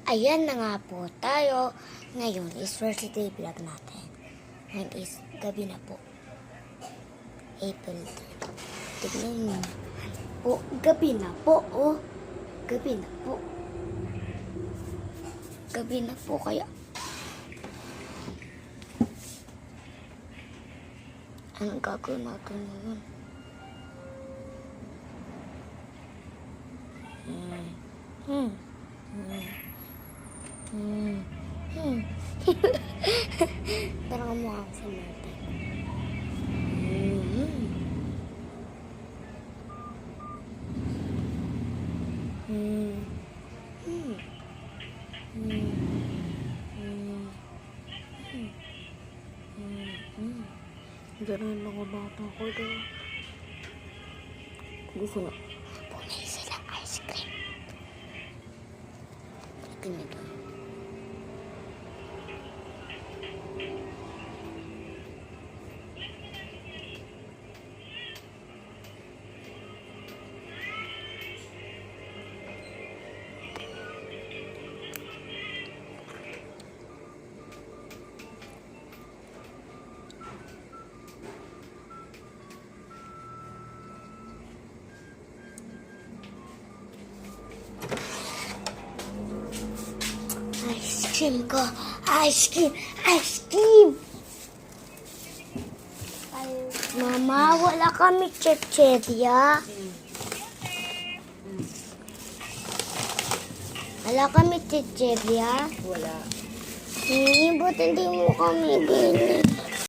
Ayan na nga po tayo. Ngayon is first day vlog natin. Ngayon is gabi na po. April 3. Tignan mo. Po, gabi na po. Oh. Gabi na po. Gabi na po kaya. Anong gagawin natin ngayon? Parang mukha ako sa mata. Ganun lang ang bata ko doon. Gusto na. Bumili sila ice cream. Tingnan doon. Ice cream ko. Ice cream. Ice cream. Mama, wala kami chichirya. Wala kami chichirya. Wala. Ba't hindi mo kami bili?